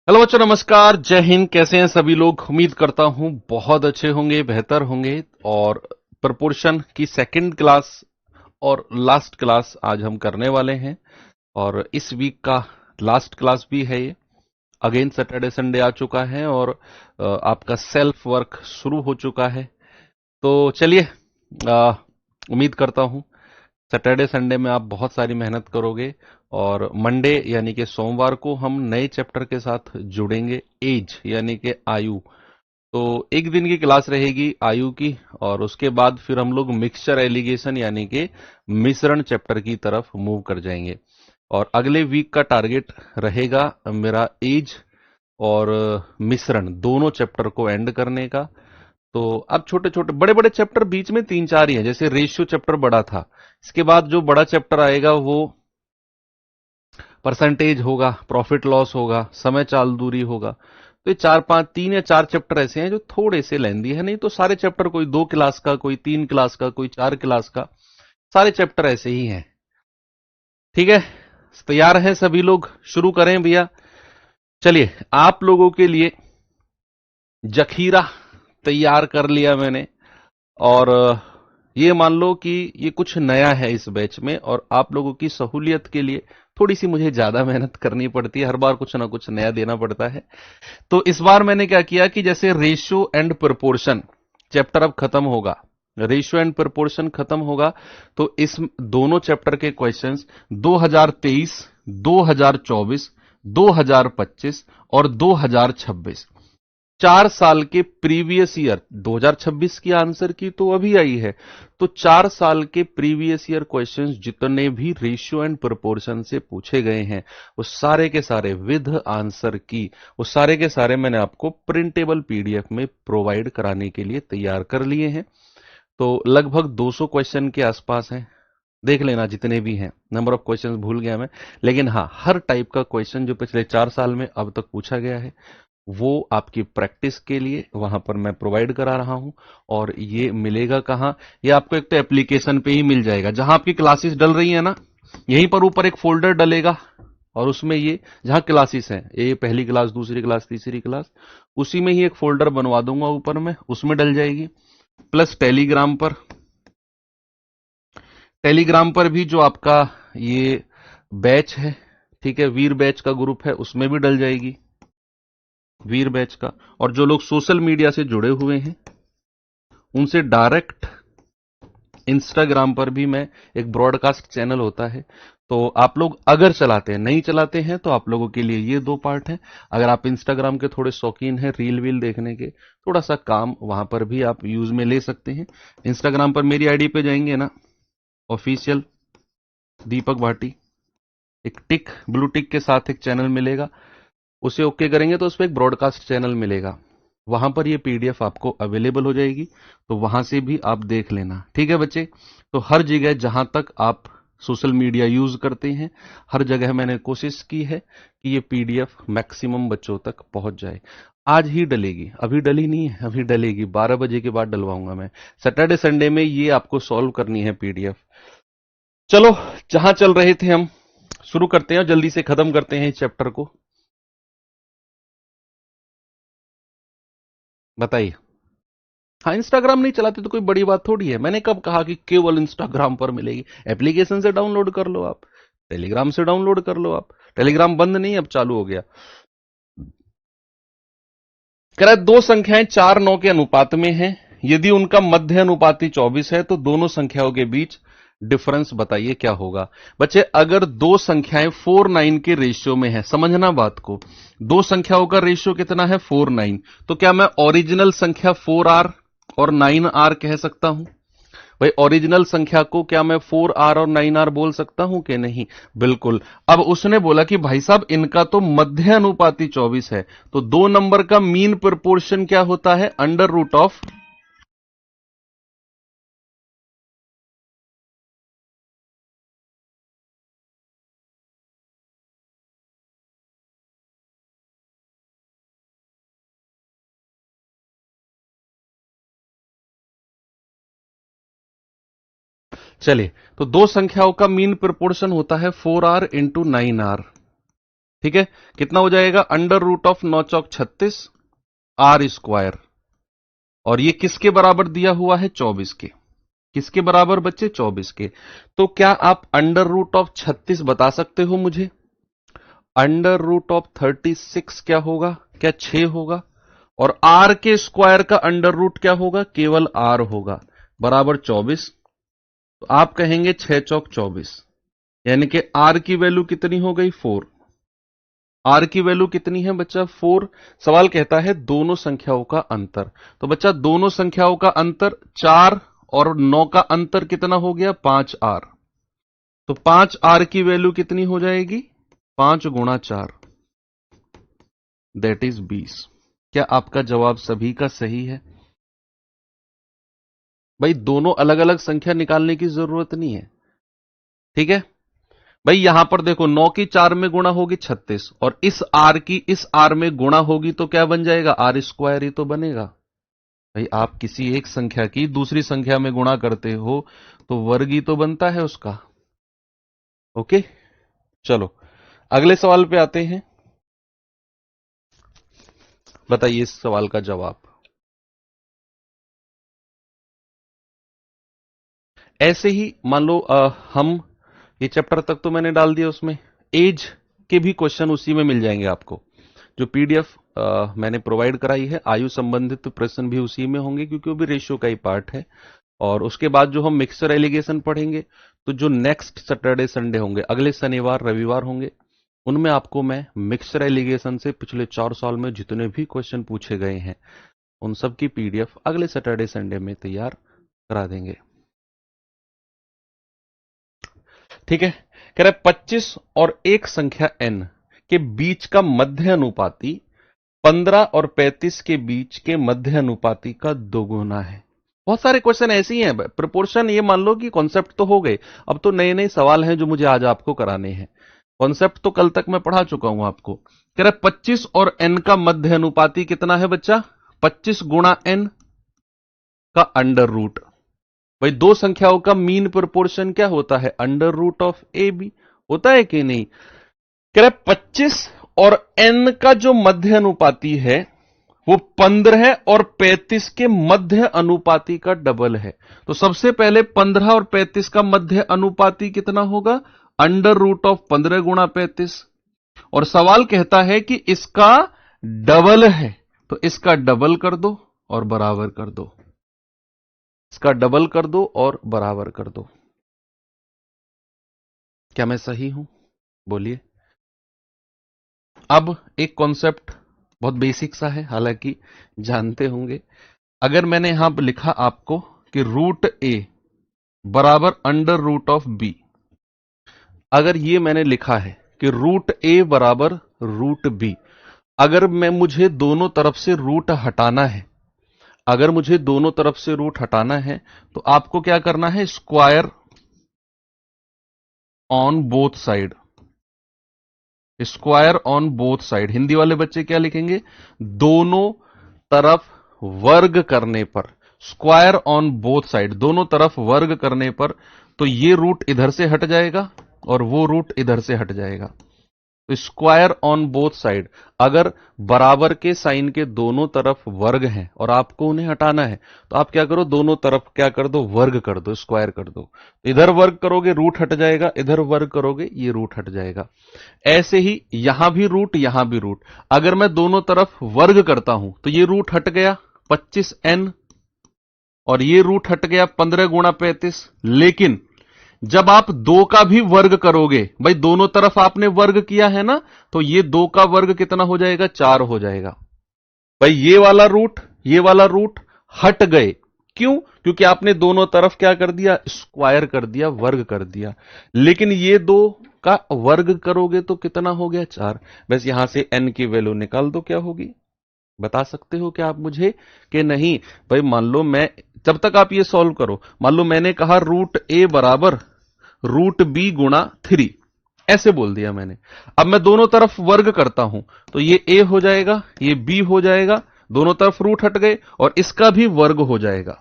Hello बच्चों, नमस्कार, जय हिंद। कैसे हैं सभी लोग? उम्मीद करता हूं बहुत अच्छे होंगे, बेहतर होंगे। और प्रपोर्शन की सेकंड क्लास और लास्ट क्लास आज हम करने वाले हैं। और इस वीक का लास्ट क्लास भी है ये। अगेन सैटरडे संडे आ चुका है और आपका सेल्फ वर्क शुरू हो चुका है। तो चलिए, उम्मीद करता हूं सैटरडे संडे में आप बहुत सारी मेहनत करोगे और मंडे यानी कि सोमवार को हम नए चैप्टर के साथ जुड़ेंगे, एज यानी कि आयु। तो एक दिन की क्लास रहेगी आयु की, और उसके बाद फिर हम लोग मिक्सचर एलिगेशन यानी कि मिश्रण चैप्टर की तरफ मूव कर जाएंगे। और अगले वीक का टारगेट रहेगा मेरा एज और मिश्रण दोनों चैप्टर को एंड करने का। तो अब छोटे छोटे बड़े बड़े चैप्टर बीच में तीन चार ही हैं। जैसे रेशियो चैप्टर बड़ा था, इसके बाद जो बड़ा चैप्टर आएगा वो परसेंटेज होगा, प्रॉफिट लॉस होगा, समय चाल दूरी होगा। तो ये चार पांच, तीन या चार चैप्टर ऐसे हैं जो थोड़े से लेंदी है। नहीं तो सारे चैप्टर, कोई 2 क्लास का, कोई 3 क्लास का, कोई 4 क्लास का, सारे चैप्टर ऐसे ही हैं। ठीक है, तैयार हैं सभी लोग? शुरू करें भैया। चलिए, आप लोगों के लिए जखीरा तैयार कर लिया मैंने। और ये मान लो कि ये कुछ नया है इस बैच में, और आप लोगों की सहूलियत के लिए थोड़ी सी मुझे ज्यादा मेहनत करनी पड़ती है। हर बार कुछ ना कुछ नया देना पड़ता है। तो इस बार मैंने क्या किया कि जैसे रेशियो एंड प्रोपोर्शन चैप्टर अब खत्म होगा, रेशियो एंड प्रोपोर्शन खत्म होगा, तो इस दोनों चैप्टर के क्वेश्चंस 2023, 2024, 2025 और 2026, 4 साल के प्रीवियस ईयर, 2026 की आंसर की तो अभी आई है, तो 4 साल के प्रीवियस ईयर क्वेश्चंस जितने भी रेशियो एंड प्रोपोर्शन से पूछे गए हैं, वो सारे के सारे विद आंसर की, वो सारे के सारे मैंने आपको प्रिंटेबल पीडीएफ में प्रोवाइड कराने के लिए तैयार कर लिए हैं। तो लगभग 200 क्वेश्चन के आसपास हैं। देख लेना जितने भी हैं, नंबर ऑफ क्वेश्चंस भूल गया मैं। लेकिन हाँ, हर टाइप का क्वेश्चन जो पिछले 4 साल में अब तक पूछा गया है, वो आपकी प्रैक्टिस के लिए वहां पर मैं प्रोवाइड करा रहा हूं। और ये मिलेगा कहां? ये आपको एक तो एप्लीकेशन पे ही मिल जाएगा, जहां आपकी क्लासेस डल रही है ना, यहीं पर ऊपर एक फोल्डर डलेगा। और उसमें ये जहां क्लासेस हैं, ये पहली क्लास, दूसरी क्लास, तीसरी क्लास, उसी में ही एक फोल्डर बनवा दूंगा ऊपर में, उसमें डल जाएगी। प्लस टेलीग्राम पर भी जो आपका ये बैच है, ठीक है, वीर बैच का ग्रुप है, उसमें भी डल जाएगी, वीर बैच का। और जो लोग सोशल मीडिया से जुड़े हुए हैं, उनसे डायरेक्ट इंस्टाग्राम पर भी मैं, एक ब्रॉडकास्ट चैनल होता है, तो आप लोग अगर चलाते हैं, नहीं चलाते हैं, तो आप लोगों के लिए ये 2 पार्ट हैं। अगर आप इंस्टाग्राम के थोड़े शौकीन हैं रील वील देखने के, थोड़ा सा काम वहां पर भी आप यूज में ले सकते हैं। इंस्टाग्राम पर मेरी आईडी पे जाएंगे ना, ऑफिशियल दीपक भाटी, एक टिक, ब्लू टिक के साथ एक चैनल मिलेगा, उसे ओके करेंगे तो उस पर एक ब्रॉडकास्ट चैनल मिलेगा, वहां पर ये पीडीएफ आपको अवेलेबल हो जाएगी। तो वहां से भी आप देख लेना, ठीक है बच्चे? तो हर जगह जहां तक आप सोशल मीडिया यूज करते हैं, हर जगह मैंने कोशिश की है कि ये पीडीएफ मैक्सिमम बच्चों तक पहुंच जाए। आज ही डलेगी, अभी डली नहीं है, अभी डलेगी, 12 बजे के बाद डलवाऊंगा मैं। सैटरडे संडे में ये आपको सॉल्व करनी है पीडीएफ। चलो, जहां चल रहे थे हम, शुरू करते हैं और जल्दी से खत्म करते हैं इस चैप्टर को। बताइए। हाँ, इंस्टाग्राम नहीं चलाते तो कोई बड़ी बात थोड़ी है। मैंने कब कहा कि केवल इंस्टाग्राम पर मिलेगी? एप्लीकेशन से डाउनलोड कर लो आप, टेलीग्राम से डाउनलोड कर लो आप। टेलीग्राम बंद नहीं, अब चालू हो गया। कह रहा है दो संख्याएं 4 9 के अनुपात में हैं, यदि उनका मध्य अनुपाती 24 है तो दोनों संख्याओं के बीच डिफरेंस बताइए क्या होगा। बच्चे, अगर दो संख्याएं 4 9 के रेशियो में है, समझना बात को, दो संख्याओं का रेशियो कितना है? 4 9, तो क्या मैं ओरिजिनल संख्या 4r और 9r कह सकता हूं? भाई, ओरिजिनल संख्या को क्या मैं 4r और 9r बोल सकता हूं कि नहीं? बिल्कुल। अब उसने बोला कि भाई साहब, इनका तो मध्य अनुपाती 24 है, तो दो नंबर का मीन प्रोपोर्शन क्या होता है? Under root of. चलिए, तो दो संख्याओं का मीन प्रोपोर्शन होता है 4r इंटू 9r। ठीक है, कितना हो जाएगा, अंडर रूट ऑफ 9 चौक 36 आर स्क्वायर, और ये किसके बराबर दिया हुआ है, 24 के। किसके बराबर बच्चे, 24 के। तो क्या आप अंडर रूट ऑफ 36 बता सकते हो मुझे? अंडर रूट ऑफ 36 क्या होगा, क्या 6 होगा? और आर के स्क्वायर का अंडर रूट क्या होगा, केवल आर होगा, बराबर 24। तो आप कहेंगे 6 चौक 24, यानी कि आर की वैल्यू कितनी हो गई, 4। आर की वैल्यू कितनी है बच्चा, 4। सवाल कहता है दोनों संख्याओं का अंतर। तो बच्चा दोनों संख्याओं का अंतर 4 और 9 का अंतर कितना हो गया, 5R। तो 5R की वैल्यू कितनी हो जाएगी, 5 गुणा 4, दैट इज 20। क्या आपका जवाब सभी का सही है? भाई दोनों अलग अलग संख्या निकालने की जरूरत नहीं है, ठीक है भाई। यहां पर देखो 9 की 4 में गुणा होगी 36, और इस आर की इस आर में गुणा होगी तो क्या बन जाएगा, आर स्क्वायर ही तो बनेगा। भाई आप किसी एक संख्या की दूसरी संख्या में गुणा करते हो तो वर्ग ही तो बनता है उसका। ओके, चलो अगले सवाल पे आते हैं। बताइए इस सवाल का जवाब। ऐसे ही मान लो हम ये चैप्टर तक तो मैंने डाल दिया, उसमें एज के भी क्वेश्चन उसी में मिल जाएंगे आपको। जो पीडीएफ मैंने प्रोवाइड कराई है, आयु संबंधित प्रश्न भी उसी में होंगे, क्योंकि वो भी रेशियो का ही पार्ट है। और उसके बाद जो हम मिक्सचर एलिगेशन पढ़ेंगे, तो जो नेक्स्ट सैटरडे संडे होंगे, अगले शनिवार रविवार होंगे, उनमें आपको मैं मिक्सचर एलिगेशन से पिछले 4 साल में जितने भी क्वेश्चन पूछे गए हैं उन सब की पीडीएफ अगले सैटरडे संडे में तैयार करा देंगे। ठीक है, कह रहा है 25 और एक संख्या n के बीच का मध्य अनुपाती 15 और 35 के बीच के मध्य अनुपाती का दोगुना है। बहुत सारे क्वेश्चन ऐसे ही हैं। प्रोपोर्शन ये मान लो कि कॉन्सेप्ट तो हो गए, अब तो नए नए सवाल हैं जो मुझे आज आपको कराने हैं। कॉन्सेप्ट तो कल तक मैं पढ़ा चुका हूं आपको। कह रहा है 25 और n का मध्य अनुपाती कितना है बच्चा, 25 गुणा n का अंडर रूट। भाई दो संख्याओं का मीन प्रोपोर्शन क्या होता है, under root of A B, होता है कि नहीं। कह रहा है 25 और n का जो मध्य अनुपाती है वो 15 और 35 के मध्य अनुपाती का डबल है। तो सबसे पहले 15 और 35 का मध्य अनुपाती कितना होगा, अंडर रूट ऑफ 15 गुणा 35। और सवाल कहता है कि इसका डबल है, तो इसका डबल कर दो और बराबर कर दो, इसका डबल कर दो और बराबर कर दो। क्या मैं सही हूं, बोलिए। अब एक कॉन्सेप्ट बहुत बेसिक सा है, हालांकि जानते होंगे। अगर मैंने यहां पर लिखा आपको कि रूट ए बराबर अंडर रूट ऑफ बी, अगर ये मैंने लिखा है कि रूट ए बराबर रूट बी, अगर मुझे दोनों तरफ से रूट हटाना है, अगर मुझे दोनों तरफ से रूट हटाना है तो आपको क्या करना है, square on both side, square on both side. Hindi वाले बच्चे क्या लिखेंगे, दोनों तरफ वर्ग करने पर, स्क्वायर ऑन बोथ साइड, दोनों तरफ वर्ग करने पर, तो ये रूट इधर से हट जाएगा और वो रूट इधर से हट जाएगा। तो स्क्वायर ऑन बोथ साइड, अगर बराबर के साइन के दोनों तरफ वर्ग हैं और आपको उन्हें हटाना है तो आप क्या करो, दोनों तरफ क्या कर दो, वर्ग कर दो, स्क्वायर कर दो। इधर वर्ग करोगे रूट हट जाएगा, इधर वर्ग करोगे ये रूट हट जाएगा। ऐसे ही यहां भी रूट, यहां भी रूट। अगर मैं दोनों तरफ वर्ग करता हूं तो ये रूट हट गया 25n, और ये रूट हट गया 15 गुणा 35। लेकिन जब आप 2 का भी वर्ग करोगे, भाई दोनों तरफ आपने वर्ग किया है ना, तो ये 2 का वर्ग कितना हो जाएगा, 4 हो जाएगा। भाई ये वाला रूट हट गए, क्यों, क्योंकि आपने दोनों तरफ क्या कर दिया, स्क्वायर कर दिया, वर्ग कर दिया। लेकिन ये 2 का वर्ग करोगे तो कितना हो गया, 4। बस यहां से n की वैल्यू निकाल दो, क्या होगी, बता सकते हो क्या आप मुझे कि नहीं। भाई मान लो मैं, जब तक आप ये सॉल्व करो, मान लो मैंने कहा रूट ए बराबर रूट बी गुणा 3, ऐसे बोल दिया मैंने। अब मैं दोनों तरफ वर्ग करता हूं तो ये ए हो जाएगा, ये बी हो जाएगा, दोनों तरफ रूट हट गए, और इसका भी वर्ग हो जाएगा,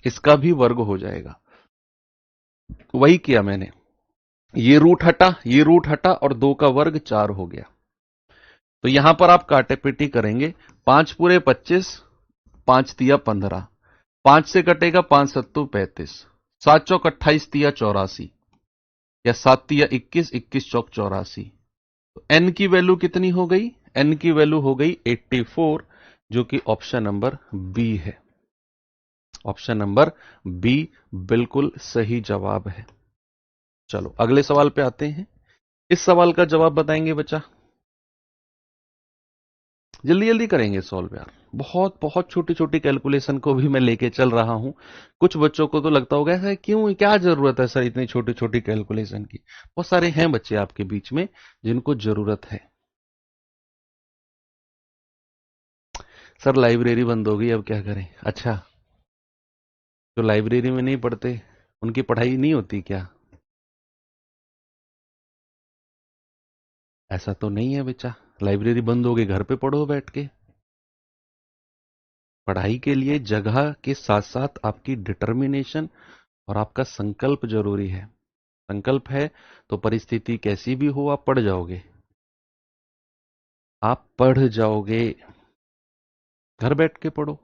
इसका भी वर्ग हो जाएगा। वही किया मैंने। ये रूट हटा, ये रूट हटा और 2 का वर्ग 4 हो गया। तो यहां पर आप काटे पिटी करेंगे। 5 पूरे 25, 5 तिया 15, 5 से कटेगा 5 सत्तू 35, 7 चौक 28 तिया 84, या 7 तिया 21, 21 चौक 84। तो एन की वैल्यू कितनी हो गई? एन की वैल्यू हो गई 84, जो कि ऑप्शन नंबर बी है। ऑप्शन नंबर बी बिल्कुल सही जवाब है। चलो अगले सवाल पे आते हैं। इस सवाल का जवाब बताएंगे बच्चा? जल्दी जल्दी करेंगे सॉल्व यार। बहुत बहुत छोटी छोटी कैलकुलेशन को भी मैं लेके चल रहा हूं। कुछ बच्चों को तो लगता होगा ऐसा क्यों, क्या जरूरत है सर इतनी छोटी छोटी कैलकुलेशन की? बहुत सारे हैं बच्चे आपके बीच में जिनको जरूरत है। सर लाइब्रेरी बंद हो गई, अब क्या करें? अच्छा, जो लाइब्रेरी में नहीं पढ़ते उनकी पढ़ाई नहीं होती क्या? ऐसा तो नहीं है बच्चा, लाइब्रेरी बंद हो गई, घर पे पढ़ो बैठ के। पढ़ाई के लिए जगह के साथ साथ आपकी डिटर्मिनेशन और आपका संकल्प जरूरी है। संकल्प है तो परिस्थिति कैसी भी हो आप पढ़ जाओगे, आप पढ़ जाओगे। घर बैठ के पढ़ो,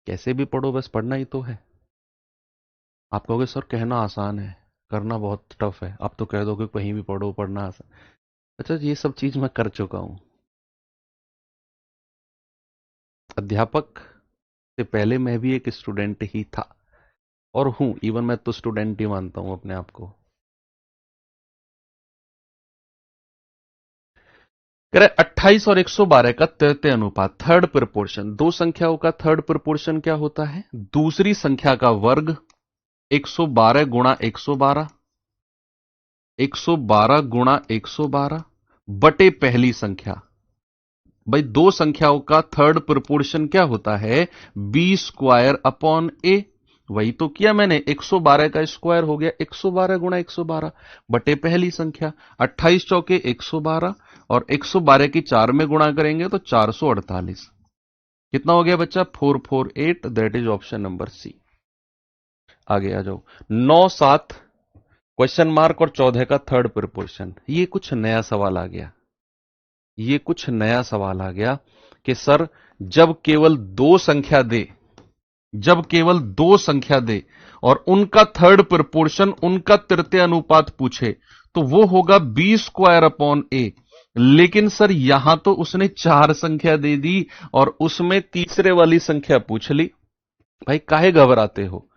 कैसे भी पढ़ो, बस पढ़ना ही तो है। आप कहोगे सर कहना आसान है, करना बहुत टफ है। आप तो कह दोगे कहीं भी पढ़ो, पढ़ना आसान। अच्छा, ये सब चीज मैं कर चुका हूं। अध्यापक से पहले मैं भी एक स्टूडेंट ही था और हूं, इवन मैं तो स्टूडेंट ही मानता हूं अपने आप को। कह रहे 28 और 112 का तृतीय अनुपात, थर्ड प्रपोर्शन। दो संख्याओं का थर्ड प्रपोर्शन क्या होता है? दूसरी संख्या का वर्ग 112 गुणा 112, 112 गुणा 112 बटे पहली संख्या। भाई दो संख्याओं का थर्ड प्रपोर्शन क्या होता है? बी स्क्वायर अपॉन ए। वही तो किया मैंने, 112 का स्क्वायर हो गया 112 गुणा 112 बटे पहली संख्या। 28 चौके 112 और 112 की 4 में गुणा करेंगे तो 448। कितना हो गया बच्चा? 448। That is option number C. आगे आ जाओ। 9 7 क्वेश्चन मार्क और 14 का थर्ड प्रपोर्शन। ये कुछ नया सवाल आ गया, ये कुछ नया सवाल आ गया कि सर जब केवल दो संख्या दे, जब केवल दो संख्या दे और उनका थर्ड प्रपोर्शन, उनका तृतीय अनुपात पूछे तो वो होगा बी स्क्वायर अपॉन ए। लेकिन सर यहां तो उसने चार संख्या दे दी और उसमें तीसरे वाली संख्या पूछ ली। भाई काहे घबराते हो,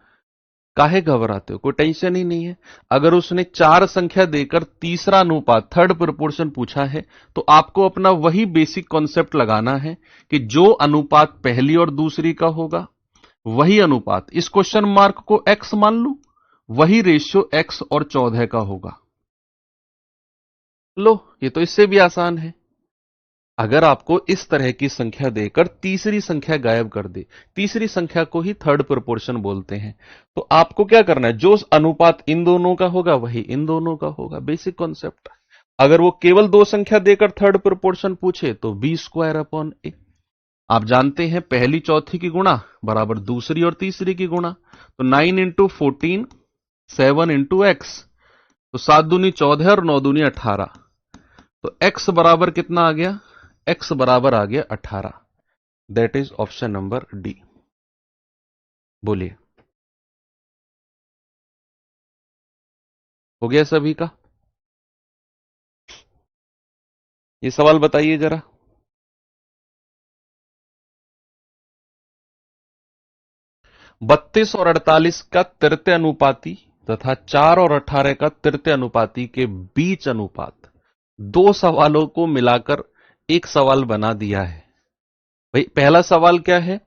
काहे घबराते हो? कोई टेंशन ही नहीं है। अगर उसने चार संख्या देकर तीसरा अनुपात, थर्ड प्रपोर्शन पूछा है तो आपको अपना वही बेसिक कॉन्सेप्ट लगाना है कि जो अनुपात पहली और दूसरी का होगा वही अनुपात, इस क्वेश्चन मार्क को x मान लू, वही रेशियो x और 14 का होगा। लो, ये तो इससे भी आसान है। अगर आपको इस तरह की संख्या देकर तीसरी संख्या गायब कर दे, तीसरी संख्या को ही थर्ड प्रोपोर्शन बोलते हैं, तो आपको क्या करना है? जो अनुपात इन दोनों का होगा वही इन दोनों का होगा। Basic concept. अगर वो केवल दो संख्या देकर थर्ड प्रोपोर्शन पूछे तो बी स्क्वायर अपॉन ए। आप जानते हैं पहली चौथी की गुणा बराबर दूसरी और तीसरी की गुणा। तो 9 इंटू 14, 7 इंटू एक्स, तो 7 दूनी 14 और 9 दूनी 18। तो x बराबर कितना आ गया? x बराबर आ गया 18। That is option number D. बोलिए, हो गया सभी का? ये सवाल बताइए जरा। 32 और 48 का तृतीय अनुपाती तथा 4 और 18 का तृतीय अनुपाती के बीच अनुपात, दो सवालों को मिलाकर एक सवाल बना दिया है। भाई पहला सवाल क्या है?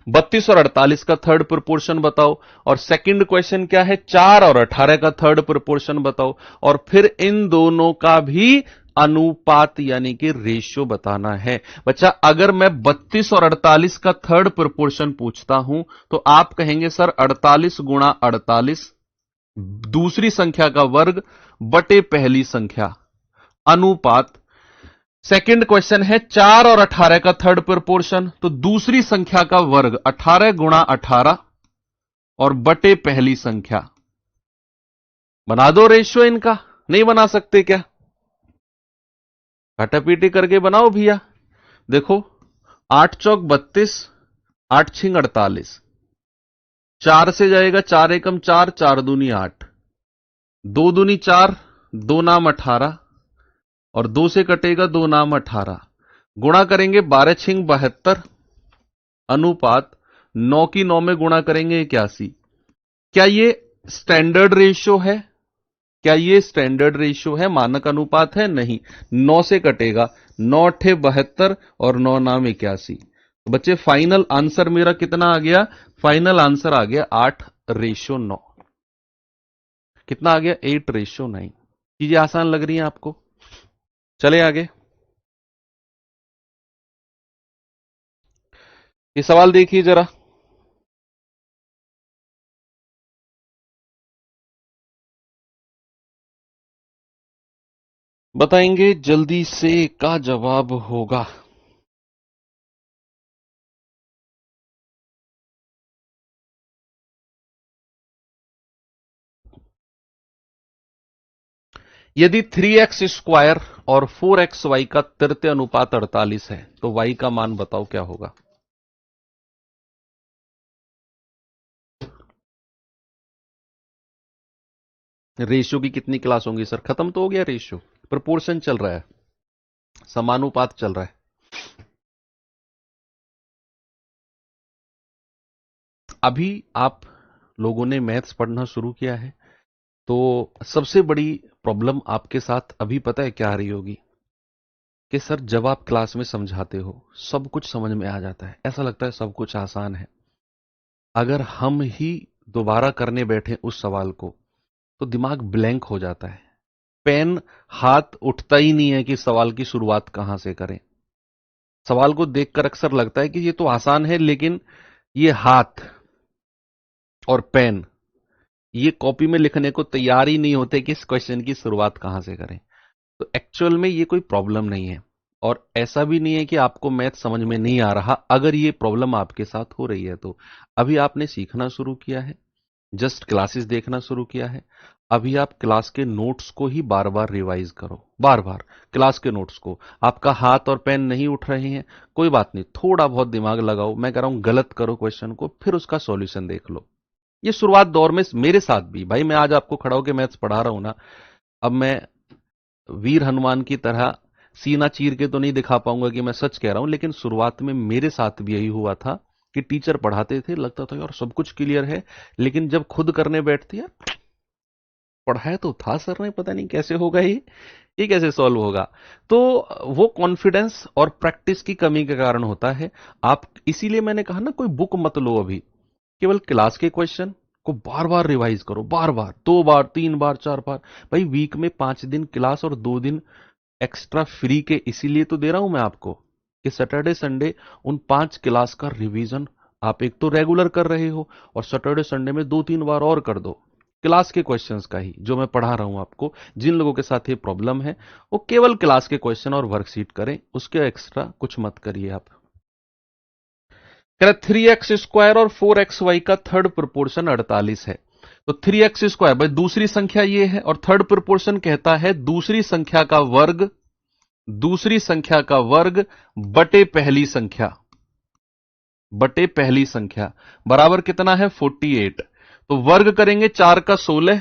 32 और 48 का थर्ड प्रोपोर्शन बताओ। और सेकंड क्वेश्चन क्या है? 4 और 18 का थर्ड प्रोपोर्शन बताओ। और फिर इन दोनों का भी अनुपात यानी कि रेशियो बताना है। बच्चा अगर मैं 32 और 48 का थर्ड प्रोपोर्शन पूछता हूं तो आप कहेंगे सर 48 गुणा 48, दूसरी संख्या का वर्ग बटे पहली संख्या, अनुपात। सेकंड क्वेश्चन है 4 और 18 का थर्ड प्रोपोर्शन, तो दूसरी संख्या का वर्ग 18 गुणा 18 और बटे पहली संख्या। बना दो रेशियो इनका, नहीं बना सकते क्या? काटापीटी करके बनाओ भैया। देखो, 8 चौक 32, 8 छिंग 48, 4 से जाएगा 4 एकम 4, 4 दूनी 8, 2 दूनी 4, 2 नाम 18, और 2 से कटेगा 2 नाम 18, गुणा करेंगे 12 छिंग 72, अनुपात 9 की 9 में गुणा करेंगे 81। क्या ये स्टैंडर्ड रेशियो है? क्या ये स्टैंडर्ड रेशियो है, मानक अनुपात है? नहीं। 9 से कटेगा, 9 8 72 और 9 नाम 81। तो बच्चे फाइनल आंसर मेरा कितना आ गया? फाइनल आंसर आ गया 8:9। कितना आ गया? 8:9। चीजें आसान लग रही हैं आपको? चले आगे। ये सवाल देखिए जरा। बताएंगे जल्दी से का जवाब होगा। यदि 3x² और 4xy का तृतीय अनुपात 48 है तो y का मान बताओ क्या होगा? रेशियो की कितनी क्लास होंगी सर? खत्म तो हो गया रेशियो, प्रोपोर्शन चल रहा है, समानुपात चल रहा है। अभी आप लोगों ने मैथ्स पढ़ना शुरू किया है तो सबसे बड़ी प्रॉब्लम आपके साथ अभी पता है क्या आ रही होगी? कि सर जब आप क्लास में समझाते हो सब कुछ समझ में आ जाता है, ऐसा लगता है सब कुछ आसान है। अगर हम ही दोबारा करने बैठे उस सवाल को तो दिमाग ब्लैंक हो जाता है, पेन हाथ उठता ही नहीं है कि सवाल की शुरुआत कहां से करें। सवाल को देखकर अक्सर लगता है कि ये तो आसान है, लेकिन ये हाथ और पेन ये कॉपी में लिखने को तैयार ही नहीं होते कि इस क्वेश्चन की शुरुआत कहां से करें। तो एक्चुअल में ये कोई प्रॉब्लम नहीं है, और ऐसा भी नहीं है कि आपको मैथ समझ में नहीं आ रहा। अगर ये प्रॉब्लम आपके साथ हो रही है तो अभी आपने सीखना शुरू किया है, जस्ट क्लासेस देखना शुरू किया है। अभी आप क्लास के नोट्स को ही बार बार रिवाइज करो, बार बार क्लास के नोट्स को। आपका हाथ और पेन नहीं उठ रहे हैं, कोई बात नहीं, थोड़ा बहुत दिमाग लगाओ। मैं कह रहा हूं गलत करो क्वेश्चन को, फिर उसका सॉल्यूशन देख लो। ये शुरुआत दौर में मेरे साथ भी, भाई मैं आज आपको खड़ा होकर मैथ्स पढ़ा रहा हूं ना, अब मैं वीर हनुमान की तरह सीना चीर के तो नहीं दिखा पाऊंगा कि मैं सच कह रहा हूं, लेकिन शुरुआत में मेरे साथ भी यही हुआ था कि टीचर पढ़ाते थे, लगता था यार सब कुछ क्लियर है, लेकिन जब खुद करने बैठते यार पढ़ाया तो था सर ने, पता नहीं कैसे होगा ये कैसे सॉल्व होगा। तो वो कॉन्फिडेंस और प्रैक्टिस की कमी के कारण होता है। आप इसीलिए मैंने कहा ना, कोई बुक मत लो अभी, केवल क्लास के क्वेश्चन को बार बार रिवाइज करो, बार बार, 2 बार 3 बार 4 बार। भाई वीक में 5 दिन क्लास और 2 दिन एक्स्ट्रा फ्री के इसीलिए तो दे रहा हूं मैं आपको कि सैटरडे संडे उन 5 क्लास का रिवीजन आप एक तो रेगुलर कर रहे हो, और सैटरडे संडे में 2 3 बार और कर दो क्लास के क्वेश्चंस का ही जो मैं पढ़ा रहा हूं आपको। जिन लोगों के साथ ये प्रॉब्लम है वो केवल क्लास के क्वेश्चन और वर्कशीट करें, उसके एक्स्ट्रा कुछ मत करिए आप। कह रहा 3x² और 4xy का थर्ड प्रोपोर्शन 48 है। तो 3x² भाई दूसरी संख्या ये है, और थर्ड प्रोपोर्शन कहता है दूसरी संख्या का वर्ग, दूसरी संख्या का वर्ग बटे पहली संख्या, बटे पहली संख्या बराबर कितना है? 48। तो वर्ग करेंगे 4 का 16,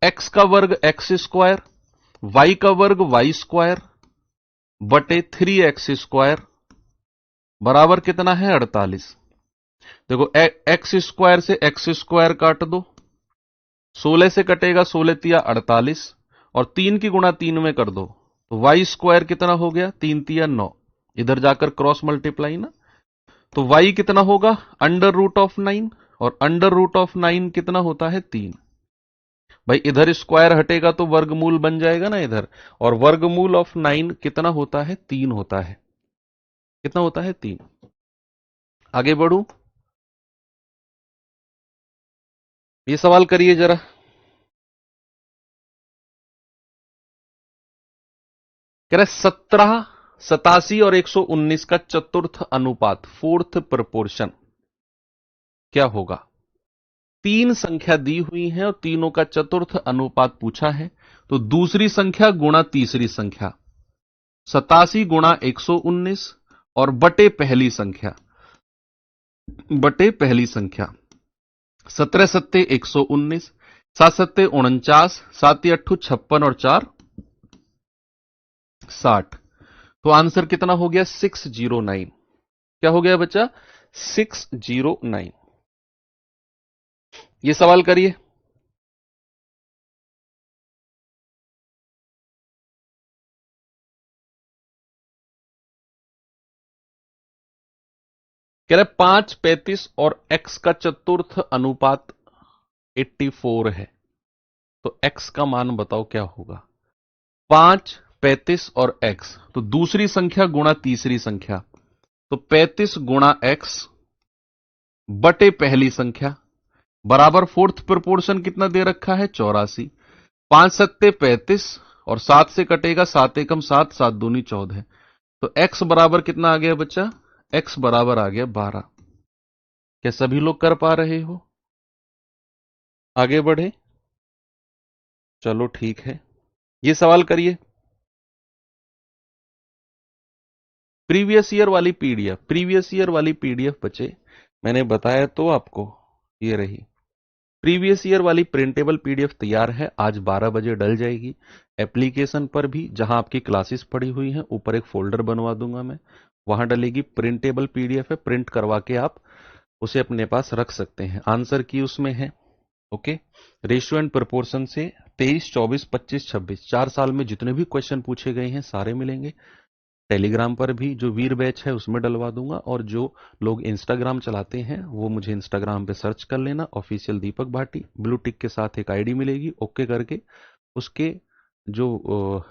x का वर्ग x², y का वर्ग y² बटे 3x² बराबर कितना है? 48। देखो x² से x² काट दो, 16 से कटेगा 16 तिया 48, और 3 की गुणा 3 में कर दो तो y² कितना हो गया? 3 तिया 9, इधर जाकर क्रॉस मल्टीप्लाई ना, तो y कितना होगा? √9, और √9 कितना होता है? 3। भाई इधर स्क्वायर हटेगा तो वर्गमूल बन जाएगा ना इधर, और वर्गमूल ऑफ 9 कितना होता है? 3 होता है। कितना होता है? 3। आगे बढ़ू, ये सवाल करिए जरा। कह रहे 17, 87 और 119 का चतुर्थ अनुपात, फोर्थ प्रोपोर्शन क्या होगा? तीन संख्या दी हुई है और तीनों का चतुर्थ अनुपात पूछा है, तो दूसरी संख्या गुणा तीसरी संख्या 87 गुणा 119 और बटे पहली संख्या 17 सत्ते 119, 7 सत्ते 49, 7 अट्ठू 56 और 4 60। तो आंसर कितना हो गया? 609। क्या हो गया बच्चा? 609। ये सवाल करिए। कह रहे 5, 35 और x का चतुर्थ अनुपात 84 है, तो x का मान बताओ क्या होगा? 5, 35 और x, तो दूसरी संख्या गुणा तीसरी संख्या, तो 35 गुणा x बटे पहली संख्या बराबर फोर्थ प्रोपोर्शन कितना दे रखा है? 84। 5 सत्ते 35 और 7 से कटेगा 7 एकम 7, 7 दूनी 14। तो x बराबर कितना आ गया बच्चा? x बराबर आ गया 12। क्या सभी लोग कर पा रहे हो? आगे बढ़े? चलो ठीक है, ये सवाल करिए। प्रीवियस ईयर वाली पीडीएफ बच्चे, मैंने बताया तो आपको, ये रही प्रीवियस ईयर वाली प्रिंटेबल पीडीएफ तैयार है। आज 12 बजे डल जाएगी। एप्लीकेशन पर भी जहां आपकी क्लासेस पड़ी हुई हैं ऊपर एक फोल्डर बनवा दूंगा मैं, वहां डलेगी। प्रिंटेबल पीडीएफ है, प्रिंट करवा के आप उसे अपने पास रख सकते हैं। आंसर की उसमें है। ओके, रेशियो एंड प्रोपोर्शन से 23, 24, 25, 26 4 साल में जितने भी क्वेश्चन पूछे गए हैं सारे मिलेंगे। टेलीग्राम पर भी जो वीर बैच है उसमें डलवा दूंगा, और जो लोग इंस्टाग्राम चलाते हैं वो मुझे इंस्टाग्राम पे सर्च कर लेना, ऑफिशियल दीपक भाटी, ब्लू टिक के साथ एक आईडी मिलेगी, ओके करके उसके जो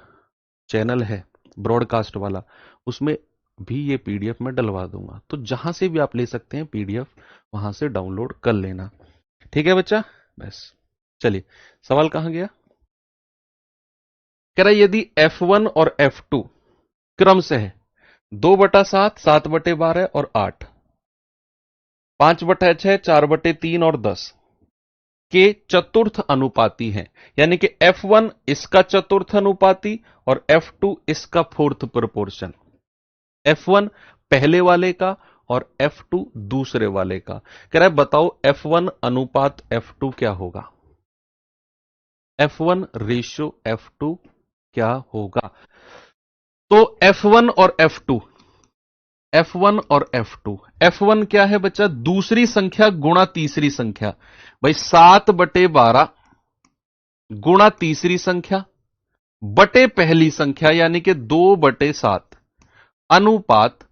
चैनल है ब्रॉडकास्ट वाला, उसमें भी ये पीडीएफ में डलवा दूंगा। तो जहां से भी आप ले सकते हैं पीडीएफ, वहां से डाउनलोड कर लेना। ठीक है बच्चा? बस चलिए, सवाल कहां गया? कह रहा है यदि F1 और F2 क्रम से है 2/7, 7/12 और 8, 5/6, 4/3 और 10 के चतुर्थ अनुपाती हैं, यानी कि F1 इसका चतुर्थ अनुपाती और F2 इसका फोर्थ प्रोपोर्शन। F1 पहले वाले का और F2 दूसरे वाले का। कह रहा है बताओ F1 अनुपात F2 क्या होगा? F1 रेशियो F2 क्या होगा? तो F1 और F2, F1 और F2, F1 क्या है बच्चा? दूसरी संख्या गुणा तीसरी संख्या। भाई 7/12 गुणा तीसरी संख्या बटे पहली संख्या, यानी कि 2/7 अनुपात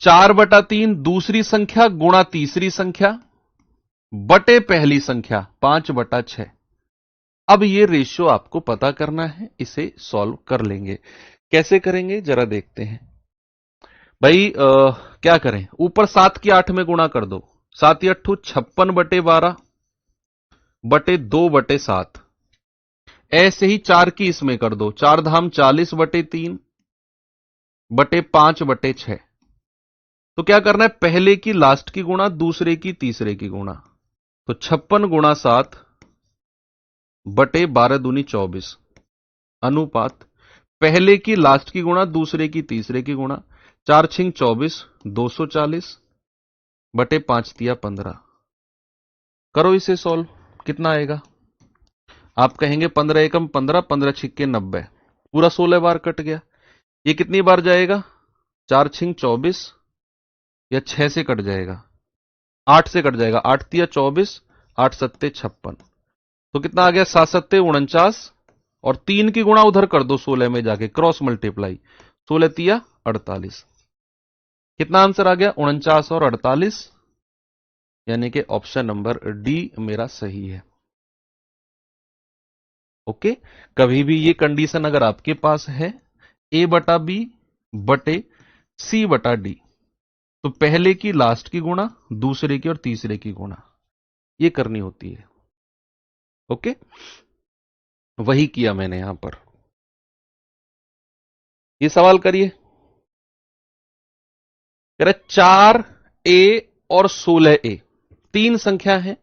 4/3 दूसरी संख्या गुणा तीसरी संख्या बटे पहली संख्या 5/6। अब ये रेशियो आपको पता करना है, इसे सॉल्व कर लेंगे। कैसे करेंगे जरा देखते हैं। भाई क्या करें? ऊपर 7 की 8 में गुणा कर दो, 7 अट्ठू 56/12 बटे 2/7। ऐसे ही 4 की इसमें कर दो, 4 धाम 40/3 बटे 5/6। तो क्या करना है? पहले की लास्ट की गुणा, दूसरे की तीसरे की गुणा। तो 56 गुणा 7 बटे 12 दूनी 24 अनुपात पहले की लास्ट की गुणा, दूसरे की तीसरे की गुणा। 4 छिंग 24, 240 बटे 5 तिया 15। करो इसे सॉल्व, कितना आएगा? आप कहेंगे 15 एकम 15, 15 छिक्के 90, पूरा 16 बार कट गया। ये कितनी बार जाएगा? 4 छिंग 24 या 6 से कट जाएगा? 8 से कट जाएगा। 8 तिया 24, 8 सत्ते 56, तो कितना आ गया? 7 सत्ते 49, और 3 की गुणा उधर कर दो 16 में जाके, क्रॉस मल्टीप्लाई, 16 तिया 48। कितना आंसर आ गया? 49 और 48, यानी कि ऑप्शन नंबर डी मेरा सही है। ओके, कभी भी ये कंडीशन अगर आपके पास है A/B बटे C/D, तो पहले की लास्ट की गुणा, दूसरे की और तीसरे की गुणा, ये करनी होती है। ओके, वही किया मैंने यहां पर। ये सवाल करिए। कह रहे 4A और 16A तीन संख्या है।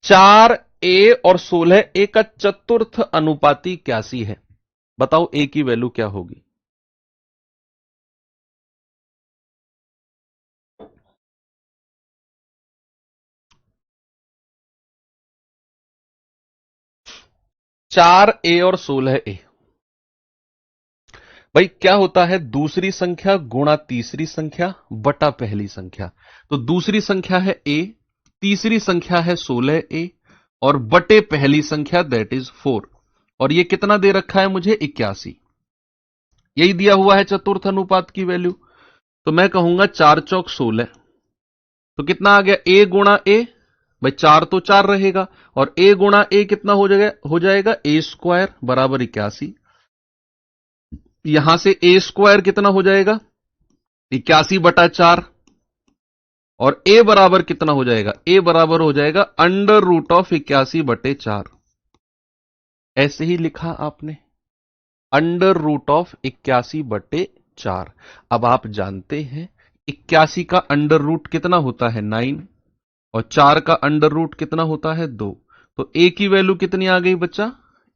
4a और 16a का चतुर्थ अनुपाती 81 है। बताओ a की वैल्यू क्या होगी? चार ए और 16a। भाई क्या होता है? दूसरी संख्या गुणा तीसरी संख्या बटा पहली संख्या। तो दूसरी संख्या है a, तीसरी संख्या है 16a और बटे पहली संख्या दैट इज 4। और ये कितना दे रखा है मुझे? 81। यही दिया हुआ है चतुर्थ अनुपात की वैल्यू। तो मैं कहूंगा 4 चौक 16। तो कितना आ गया? a गुणा a। भाई 4 तो 4 रहेगा और a गुणा a कितना हो जाएगा a स्क्वायर बराबर 81। यहां से a स्क्वायर कितना हो जाएगा? 81 बटा 4। और a बराबर कितना हो जाएगा? a बराबर हो जाएगा अंडर रूट ऑफ 81 बटे 4। ऐसे ही लिखा आपने, अंडर रूट ऑफ 81 बटे 4। अब आप जानते हैं 81 का अंडर रूट कितना होता है? 9। और 4 का अंडर रूट कितना होता है? 2। तो a की वैल्यू कितनी आ गई बच्चा?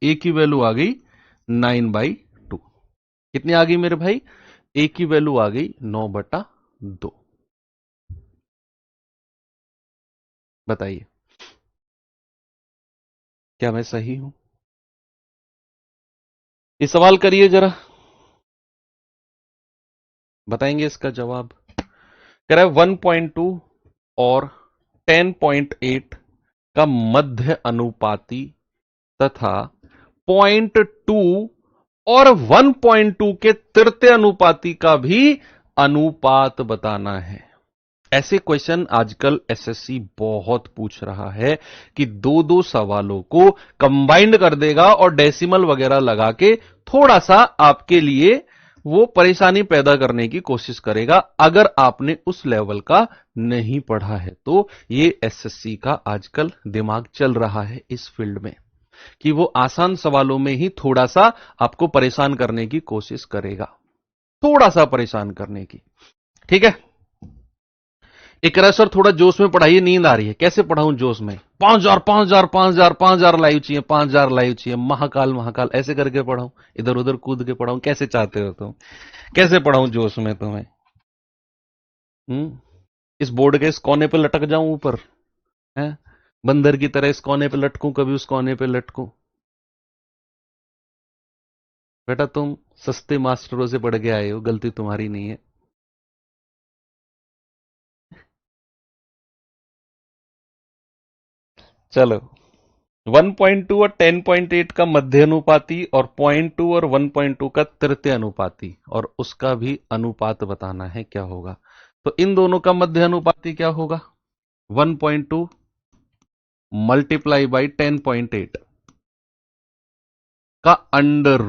a की वैल्यू आ गई 9/2। कितनी आ गई मेरे भाई? a की वैल्यू आ गई 9/2। बताइए क्या मैं सही हूं? ये सवाल करिए जरा, बताएंगे इसका जवाब। कह रहा है 1.2 और 10.8 का मध्य अनुपाती तथा 0.2 और 1.2 के तृतीय अनुपाती का भी अनुपात बताना है। ऐसे क्वेश्चन आजकल एसएससी बहुत पूछ रहा है कि दो दो सवालों को कंबाइंड कर देगा और डेसिमल वगैरह लगा के थोड़ा सा आपके लिए वो परेशानी पैदा करने की कोशिश करेगा। अगर आपने उस लेवल का नहीं पढ़ा है तो ये एसएससी का आजकल दिमाग चल रहा है इस फील्ड में कि वो आसान सवालों में ही थोड़ा सा आपको परेशान करने की कोशिश करेगा, थोड़ा सा परेशान करने की। ठीक है, इकरा सर थोड़ा जोश में पढ़ाइए, नींद आ रही है। कैसे पढ़ाऊं जोश में? 5,000 5,000 5,000 5,000 लाइव चाहिए, 5,000 लाइव चाहिए, महाकाल महाकाल ऐसे करके पढ़ाऊं, इधर उधर कूद के पढ़ाऊं? कैसे चाहते हो तुम? कैसे पढ़ाऊं जोश में तुम्हें? इस बोर्ड के इस कोने पे लटक जाऊं ऊपर है? बंदर की तरह इस कोने पे लटकूं, कभी उस कोने पे लटकूं? बेटा तुम सस्ते मास्टरों से पढ़ के आए हो, गलती तुम्हारी नहीं है। चलो, 1.2 और 10.8 का मध्य अनुपाती और 0.2 और 1.2 का तृतीय अनुपाती और उसका भी अनुपात बताना है क्या होगा। तो इन दोनों का मध्य अनुपाती क्या होगा? 1.2 मल्टीप्लाई बाई 10.8 का अंडर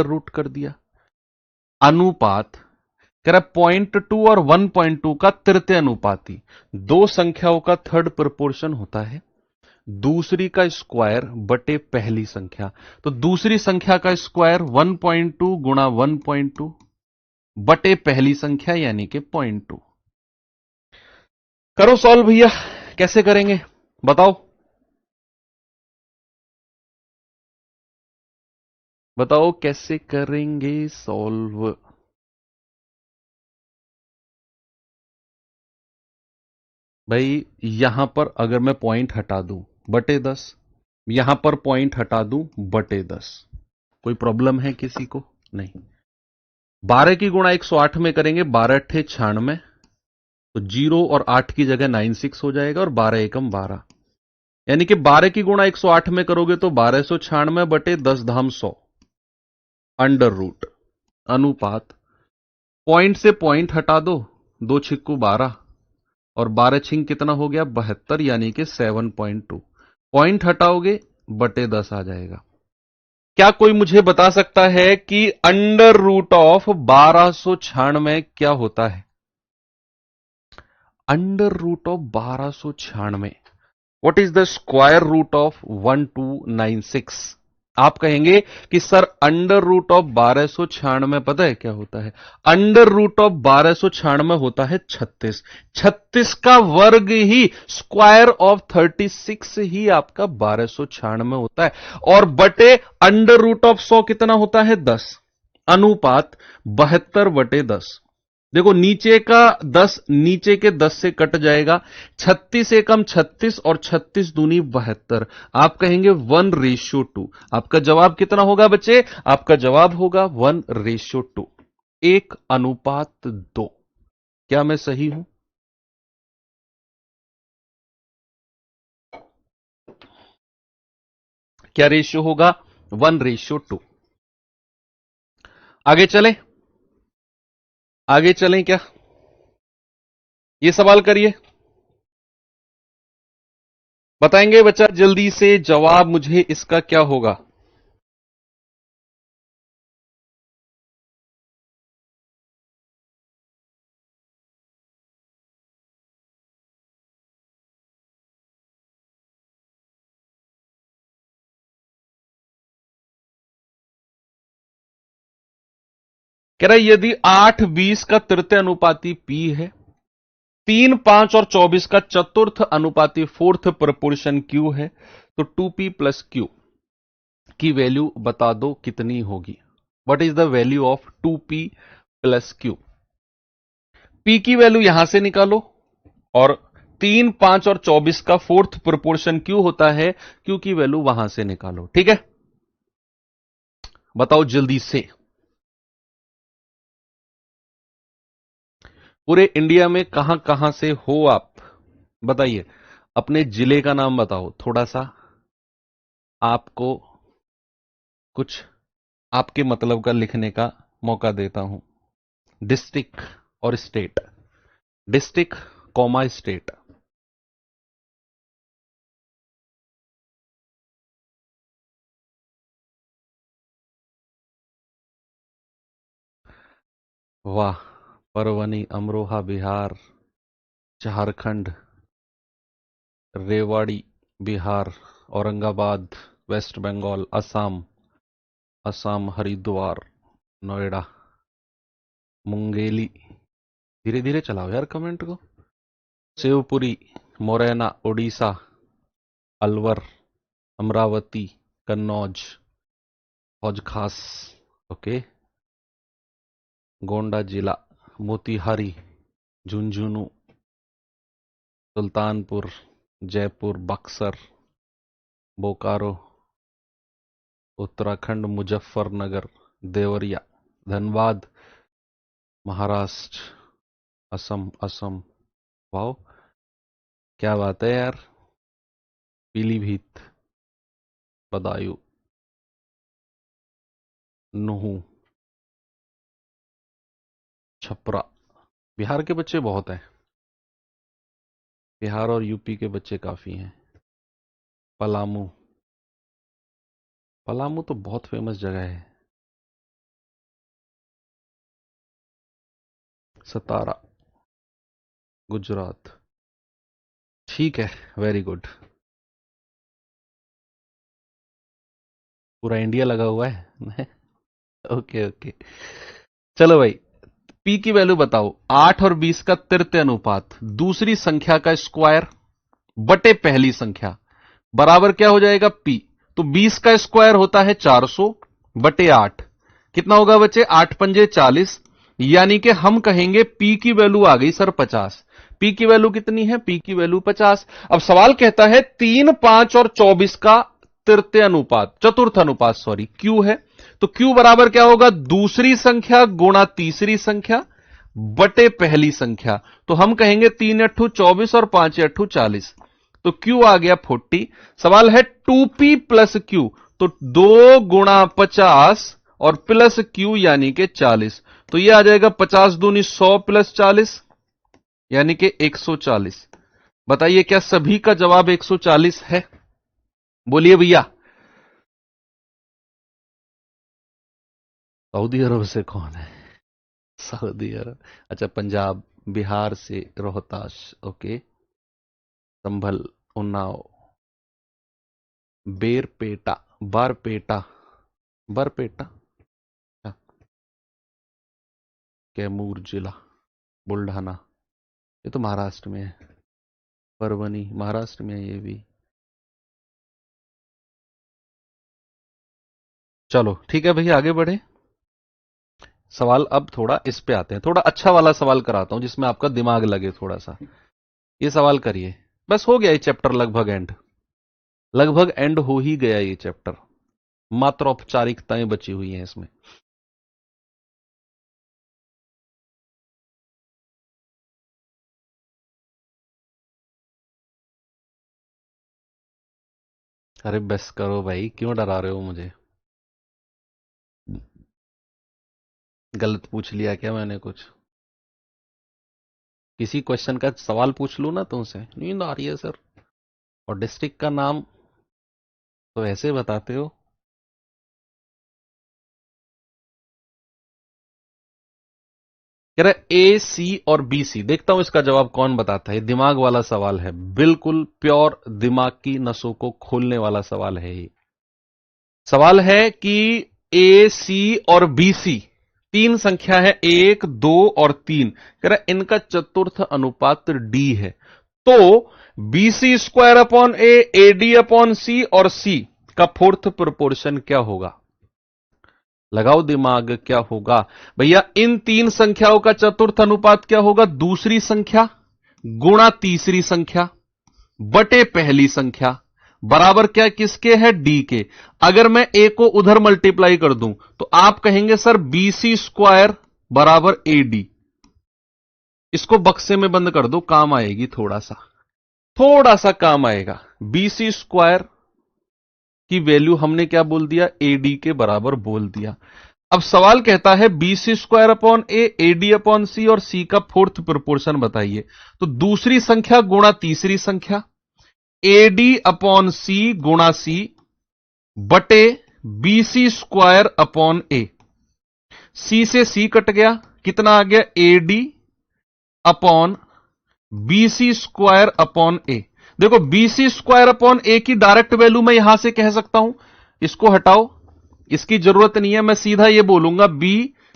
रूट कर दिया। अनुपात कह रहा 0.2 और 1.2 का तृतीय अनुपाती, दो संख्याओं का थर्ड प्रोपोर्शन होता है दूसरी का स्क्वायर बटे पहली संख्या। तो दूसरी संख्या का स्क्वायर 1.2 गुणा 1.2 बटे पहली संख्या यानी कि 0.2। करो सॉल्व भैया, कैसे करेंगे बताओ? बताओ कैसे करेंगे सॉल्व? भाई यहां पर अगर मैं पॉइंट हटा दूं बटे 10, यहां पर पॉइंट हटा दूं बटे 10, कोई प्रॉब्लम है किसी को? नहीं। 12 की गुणा 108 में करेंगे, 12 अट्ठे 96, तो 0 और 8 की जगह 96 हो जाएगा और 12 एकम 12, यानी कि 12 की गुणा 108 में करोगे तो 1296 बटे 10 धाम 100 अंडर रूट अनुपात। पॉइंट से पॉइंट हटा दो, 2 छिक्कू 12 और 12 छिंग कितना हो गया? 72, यानी कि 7.2। पॉइंट हटाओगे बटे 10 आ जाएगा। क्या कोई मुझे बता सकता है कि अंडर रूट ऑफ 1296 क्या होता है? Under root of 1296, what is the square root of 1296? आप कहेंगे कि सर अंडर रूट ऑफ 1296 पता है क्या होता है? अंडर रूट ऑफ 1296 होता है 36। 36 का वर्ग ही स्क्वायर ऑफ 36 ही आपका 1296 होता है। और बटे अंडर रूट ऑफ 100 कितना होता है? 10। अनुपात 72/10। देखो नीचे का 10 नीचे के 10 से कट जाएगा। 36 एकम 36 और 36 दूनी 72। आप कहेंगे 1:2। आपका जवाब कितना होगा बच्चे? आपका जवाब होगा 1:2, 1:2। क्या मैं सही हूं? क्या रेशियो होगा? 1:2। आगे चलें? आगे चलें क्या? ये सवाल करिए, बताएंगे बच्चा जल्दी से जवाब मुझे इसका क्या होगा? कह रहा है यदि 8:20 का तृतीय अनुपाती पी है, 3, 5 और 24 का चतुर्थ अनुपाती फोर्थ प्रोपोर्शन क्यू है, तो 2p प्लस क्यू की वैल्यू बता दो कितनी होगी? What is the value of 2p plus Q? p की वैल्यू यहां से निकालो और 3, 5 और 24 का फोर्थ प्रोपोर्शन क्यू होता है, क्यू की वैल्यू वहां से निकालो। ठीक है, बताओ जल्दी से। पूरे इंडिया में कहां कहां से हो आप? बताइए, अपने जिले का नाम बताओ। थोड़ा सा आपको कुछ आपके मतलब का लिखने का मौका देता हूं। डिस्ट्रिक्ट और स्टेट, डिस्ट्रिक्ट कॉमा स्टेट। वाह, परवनी, अमरोहा बिहार, झारखंड, रेवाड़ी बिहार, औरंगाबाद वेस्ट बंगाल, असम, असम हरिद्वार, नोएडा, मुंगेली। धीरे धीरे चलाओ यार कमेंट को। शिवपुरी, मोरैना उड़ीसा, अलवर, अमरावती, कन्नौज, हौज खास, ओके, गोंडा जिला, मोतिहारी, झुंझुनू, सुल्तानपुर, जयपुर, बक्सर, बोकारो, उत्तराखंड, मुजफ्फरनगर, देवरिया, धनबाद, महाराष्ट्र, असम, असम। वाओ, क्या बात है यार। पीलीभीत, बदायूं, नुहू, छपरा। बिहार के बच्चे बहुत हैं, बिहार और यूपी के बच्चे काफी हैं। पलामू, पलामू तो बहुत फेमस जगह है। सतारा, गुजरात। ठीक है, वेरी गुड। पूरा इंडिया लगा हुआ है। ओके ओके, चलो भाई, पी की वैल्यू बताओ। 8 और 20 का तृतीय अनुपात, दूसरी संख्या का स्क्वायर बटे पहली संख्या, बराबर क्या हो जाएगा? पी। तो 20 का स्क्वायर होता है 400 बटे 8। कितना होगा बच्चे? 8 पंजे 40। यानी कि हम कहेंगे पी की वैल्यू आ गई सर 50। पी की वैल्यू कितनी है? पी की वैल्यू 50। अब सवाल कहता है 3, 5 और 24 का तृतीय अनुपात, चतुर्थ अनुपात सॉरी, क्यू है। तो क्यू बराबर क्या होगा? दूसरी संख्या गुणा तीसरी संख्या बटे पहली संख्या। तो हम कहेंगे 3 अट्ठू 24 और 5 अट्ठू 40। तो Q आ गया 40। सवाल है 2p प्लस Q, तो 2 गुणा 50 और प्लस Q यानी कि 40। तो ये आ जाएगा 50 दूनी 100 प्लस 40 यानी कि 140। बताइए क्या सभी का जवाब 140 है? बोलिए भैया। सऊदी अरब से कौन है? सऊदी अरब, अच्छा पंजाब, बिहार से रोहतास, ओके, संभल, उन्नाव, बेरपेटा, बारपेटा, बरपेटा, कैमूर जिला, बुल्ढाना, ये तो महाराष्ट्र में है। परभनी महाराष्ट्र में है ये भी। चलो ठीक है भैया, आगे बढ़े। सवाल अब थोड़ा इस पे आते हैं, थोड़ा अच्छा वाला सवाल कराता हूं जिसमें आपका दिमाग लगे थोड़ा सा। ये सवाल करिए, बस हो गया ये चैप्टर लगभग एंड, लगभग एंड हो ही गया ये चैप्टर, मात्र औपचारिकताएं बची हुई हैं इसमें। अरे बस करो भाई, क्यों डरा रहे हो मुझे? गलत पूछ लिया क्या मैंने कुछ? किसी क्वेश्चन का सवाल पूछ लूं ना तुमसे, नींद आ रही है सर, और डिस्ट्रिक्ट का नाम तो ऐसे बताते हो। कह रहा ए सी और बी सी, देखता हूं इसका जवाब कौन बताता है। ये दिमाग वाला सवाल है, बिल्कुल प्योर दिमाग की नसों को खोलने वाला सवाल है ये। सवाल है कि ए सी और बी सी तीन संख्या है, एक दो और तीन, कह रहा इनका चतुर्थ अनुपात डी है, तो B C square upon A D upon C और सी का फोर्थ प्रोपोर्शन क्या होगा? लगाओ दिमाग, क्या होगा भैया? इन तीन संख्याओं का चतुर्थ अनुपात क्या होगा? दूसरी संख्या गुणा तीसरी संख्या बटे पहली संख्या, बराबर क्या किसके है? डी के। अगर मैं ए को उधर मल्टीप्लाई कर दूं तो आप कहेंगे सर बी सी स्क्वायर बराबर ए डी। इसको बक्से में बंद कर दो, काम आएगी, थोड़ा सा काम आएगा। बी सी स्क्वायर की वैल्यू हमने क्या बोल दिया? ए डी के बराबर बोल दिया। अब सवाल कहता है B C square upon A D upon C और सी का फोर्थ प्रोपोर्शन बताइए। तो दूसरी संख्या गुणा तीसरी संख्या, ए डी अपॉन सी गुणा सी बटे B C square upon A. C से सी कट गया, कितना आ गया? A D upon B C square upon A. देखो B C square upon A की डायरेक्ट वैल्यू मैं यहां से कह सकता हूं, इसको हटाओ, इसकी जरूरत नहीं है, मैं सीधा ये बोलूंगा बी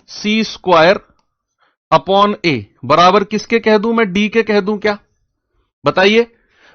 सी स्क्वायर अपॉन ए बराबर किसके कह दूं मैं? डी के कह दूं क्या? बताइए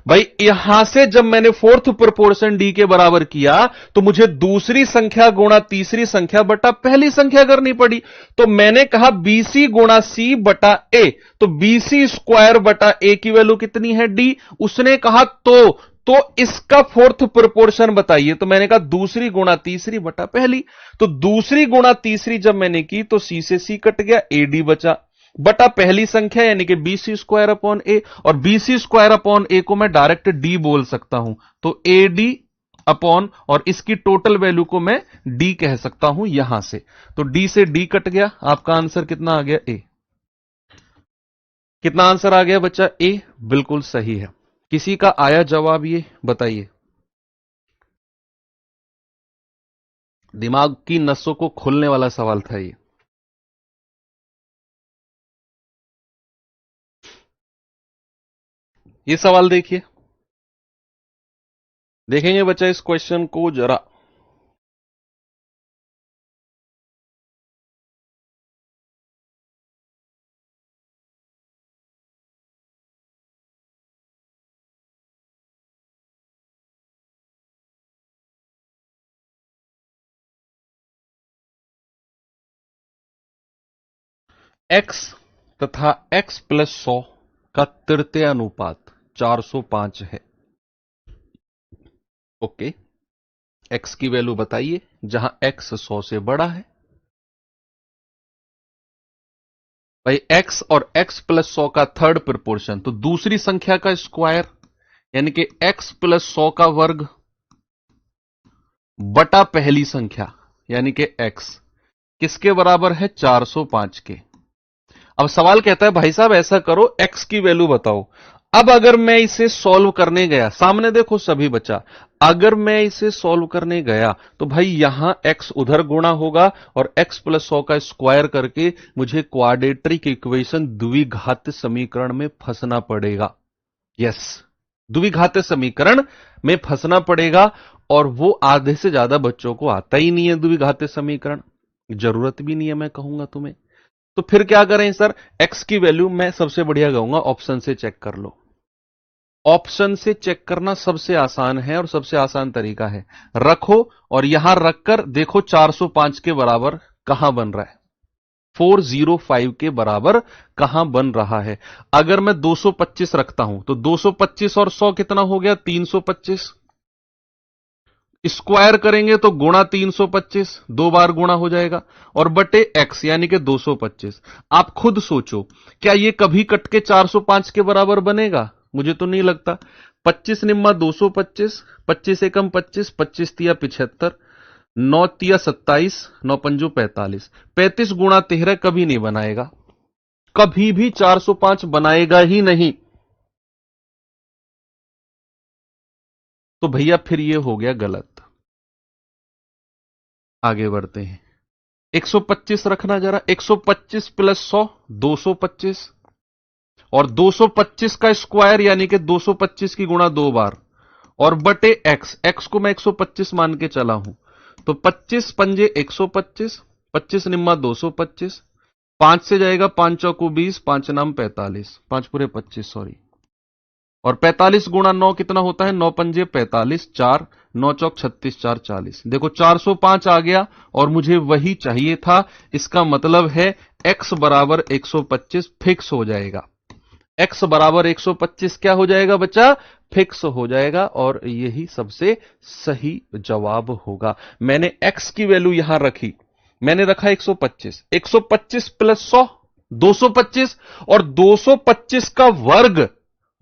भाई। यहां से जब मैंने फोर्थ प्रोपोर्शन डी के बराबर किया तो मुझे दूसरी संख्या गुणा तीसरी संख्या बटा पहली संख्या करनी पड़ी, तो मैंने कहा बीसी गुणा सी बटा ए, तो बीसी स्क्वायर बटा ए की वैल्यू कितनी है? डी। उसने कहा तो इसका फोर्थ प्रोपोर्शन बताइए, तो मैंने कहा दूसरी गुणा तीसरी बटा पहली। तो दूसरी गुणा तीसरी जब मैंने की तो सी से सी कट गया, ए डी बचा बटा पहली संख्या यानी कि बी सी स्क्वायर अपॉन ए, और बी सी स्क्वायर अपॉन ए को मैं डायरेक्ट डी बोल सकता हूं, तो ए डी अपॉन, और इसकी टोटल वैल्यू को मैं डी कह सकता हूं यहां से। तो डी से डी कट गया, आपका आंसर कितना आ गया? ए। कितना आंसर आ गया बच्चा? ए बिल्कुल सही है। किसी का आया जवाब ये बताइए? दिमाग की नसों को खोलने वाला सवाल था ये। ये सवाल देखिए, देखेंगे बच्चा इस क्वेश्चन को जरा। x तथा x प्लस 100 का तृतीय अनुपात 405 है। ओके, x की वैल्यू बताइए जहां x 100 से बड़ा है। भाई x और x प्लस 100 का थर्ड प्रोपोर्शन, तो दूसरी संख्या का स्क्वायर यानी कि x प्लस 100 का वर्ग बटा पहली संख्या यानी कि x किसके बराबर है? 405 के। अब सवाल कहता है भाई साहब ऐसा करो, x की वैल्यू बताओ। अब अगर मैं इसे सॉल्व करने गया, सामने देखो सभी बच्चा, अगर मैं इसे सॉल्व करने गया तो भाई यहां x उधर गुणा होगा और x प्लस 100 का स्क्वायर करके मुझे क्वाड्रेटिक इक्वेशन द्विघात समीकरण में फंसना पड़ेगा। यस, द्विघात समीकरण में फंसना पड़ेगा, और वो आधे से ज्यादा बच्चों को आता ही नहीं है द्विघात समीकरण, जरूरत भी नहीं है मैं कहूंगा तुम्हें। तो फिर क्या करें सर, एक्स की वैल्यू मैं सबसे बढ़िया कहूंगा ऑप्शन से चेक कर लो। ऑप्शन से चेक करना सबसे आसान है और सबसे आसान तरीका है। रखो और यहां रखकर देखो 405 के बराबर कहां बन रहा है, 405 के बराबर कहां बन रहा है। अगर मैं 225 रखता हूं तो 225 और 100 कितना हो गया, 325। स्क्वायर करेंगे तो गुणा 325, दो बार गुणा हो जाएगा, और बटे एक्स यानी कि 225। आप खुद सोचो, क्या ये कभी कट के 405 के बराबर बनेगा? मुझे तो नहीं लगता। 25 निम्मा 225, 25 एकम 25, 25 तिया 75, 9 तिया 27, 9 पंजो 45, 35 गुणा 13 कभी नहीं बनाएगा, कभी भी 405 बनाएगा ही नहीं। तो भैया फिर ये हो गया गलत। आगे बढ़ते हैं, 125 रखना जरा, 125 प्लस 100 225, और 225 का स्क्वायर यानी कि 225 की गुणा दो बार, और बटे एक्स, एक्स को मैं 125 मान के चला हूं, तो 25 पंजे 125, 25 निम्मा 225, 5 से जाएगा 5 चौको 20, 5 नाम 45, 5 पूरे 25 सॉरी, और 45 गुणा 9 कितना होता है, 9 पंजे 45, 4 9 चौक 36, 4 40। देखो 405 आ गया और मुझे वही चाहिए था। इसका मतलब है x बराबर 125 फिक्स हो जाएगा। x बराबर 125 क्या हो जाएगा बच्चा, फिक्स हो जाएगा, और यही सबसे सही जवाब होगा। मैंने x की वैल्यू यहां रखी, मैंने रखा 125, 125 प्लस 100 225, और 225 का वर्ग,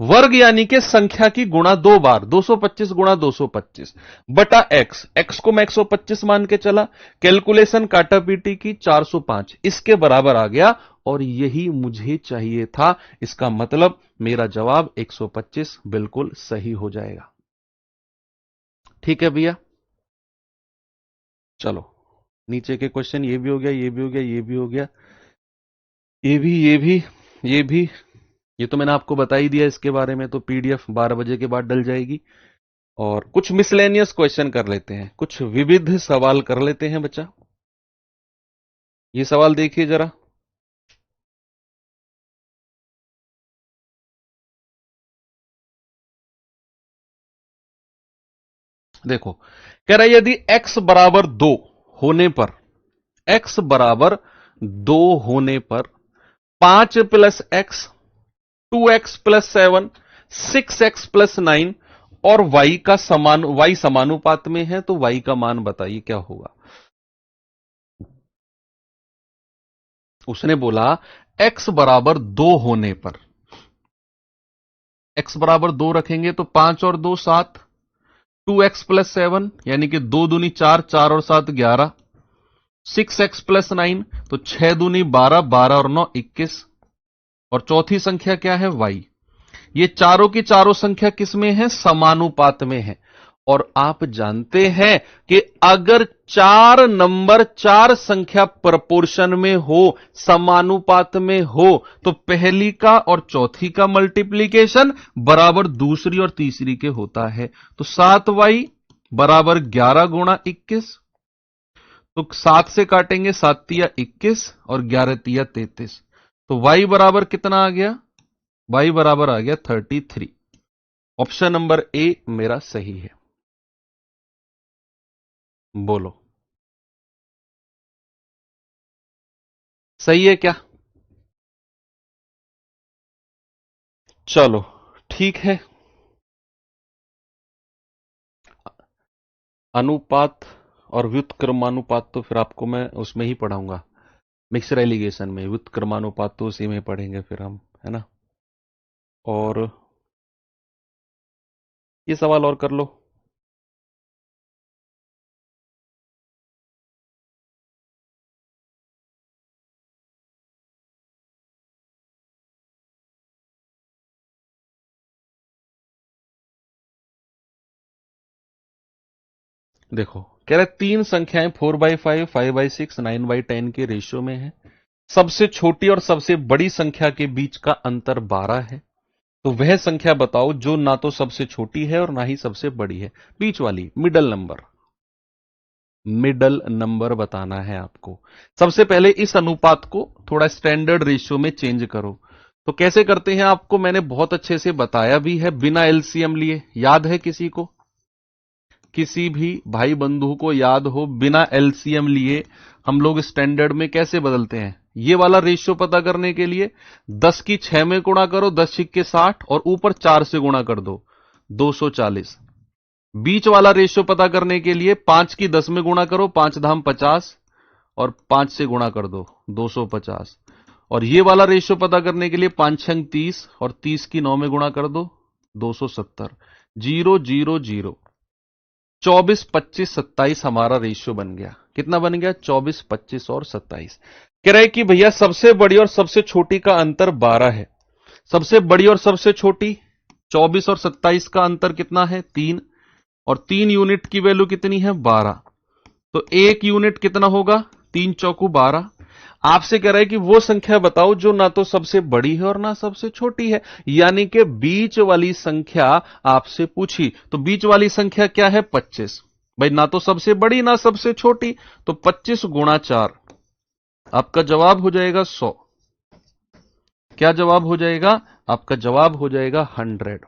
वर्ग यानी कि संख्या की गुणा दो बार, 225 गुणा 225 बटा एक्स, एक्स को मैं 125 मान के चला, कैलकुलेशन काटा पीटी की 405 इसके बराबर आ गया, और यही मुझे चाहिए था। इसका मतलब मेरा जवाब 125 बिल्कुल सही हो जाएगा। ठीक है भैया, चलो नीचे के क्वेश्चन, ये भी हो गया, ये भी हो गया, ये भी हो गया, ये भी, ये भी, ये भी, ये तो मैंने आपको बता ही दिया इसके बारे में। तो पीडीएफ 12 बजे के बाद डल जाएगी। और कुछ मिसलेनियस क्वेश्चन कर लेते हैं, कुछ विविध सवाल कर लेते हैं बच्चा। ये सवाल देखिए जरा, देखो कह रहा है यदि x बराबर 2 होने पर, x बराबर 2 होने पर 5 plus x, 2x plus 7, 6x plus 9 और y का समान, y समानुपात में है, तो y का मान बताइए क्या होगा। उसने बोला x बराबर 2 होने पर, x बराबर 2 रखेंगे तो 5 और 2 7, 2x प्लस 7 यानी कि 2 दूनी 4, 4 और 7 11, 6x प्लस 9 तो 6 दूनी 12, 12 और 9 21, और चौथी संख्या क्या है, y। ये चारों की चारों संख्या किसमें है, समानुपात में है। और आप जानते हैं कि अगर चार नंबर, चार संख्या प्रपोर्शन में हो, समानुपात में हो, तो पहली का और चौथी का मल्टीप्लीकेशन बराबर दूसरी और तीसरी के होता है। तो 7y बराबर 11 गुणा 21, तो 7 से काटेंगे, 7 तिया 21 और 11 तिया 33, तो y बराबर कितना आ गया, y बराबर आ गया 33। ऑप्शन नंबर ए मेरा सही है। बोलो सही है क्या? चलो ठीक है। अनुपात और व्युत्क्रमानुपात तो फिर आपको मैं उसमें ही पढ़ाऊंगा, मिक्सर एलिगेशन में। व्युत्क्रमानुपात तो उसी में पढ़ेंगे फिर हम, है ना। और ये सवाल और कर लो। देखो कह रहे तीन संख्याएं 4/5, 5/6, 9/10 के रेशियो में है। सबसे छोटी और सबसे बड़ी संख्या के बीच का अंतर 12 है। तो वह संख्या बताओ जो ना तो सबसे छोटी है और ना ही सबसे बड़ी है, बीच वाली, मिडल नंबर। मिडल नंबर बताना है आपको। सबसे पहले इस अनुपात को थोड़ा स्टैंडर्ड रेशियो में चेंज करो। तो कैसे करते हैं आपको मैंने बहुत अच्छे से बताया भी है, बिना एलसीएम लिए। याद है किसी को, किसी भी भाई बंधु को याद हो, बिना एलसीएम लिए हम लोग स्टैंडर्ड में कैसे बदलते हैं? ये वाला रेशियो पता करने के लिए 10 की 6 में गुणा करो, 10 छिक्के 60 और ऊपर 4 से गुणा कर दो, 240। बीच वाला रेशियो पता करने के लिए 5 की 10 में गुणा करो, 5 धाम 50 और 5 से गुणा कर दो, 250। और ये वाला रेशियो पता करने के लिए 5 छंग 30 और 30 की 9 में गुणा कर दो, 270। 0 0 0 24 25 27 हमारा रेशियो बन गया। कितना बन गया? 24 25 और 27। कह रहे कि भैया सबसे बड़ी और सबसे छोटी का अंतर 12 है। सबसे बड़ी और सबसे छोटी 24 और 27 का अंतर कितना है? 3। और 3 यूनिट की वैल्यू कितनी है? 12। तो 1 यूनिट कितना होगा? 3 चौकू 12। आपसे कह रहा है कि वो संख्या बताओ जो ना तो सबसे बड़ी है और ना सबसे छोटी है, यानी कि बीच वाली संख्या आपसे पूछी। तो बीच वाली संख्या क्या है? 25। भाई ना तो सबसे बड़ी ना सबसे छोटी, तो 25 गुणा 4, आपका जवाब हो जाएगा 100। क्या जवाब हो जाएगा? आपका जवाब हो जाएगा 100।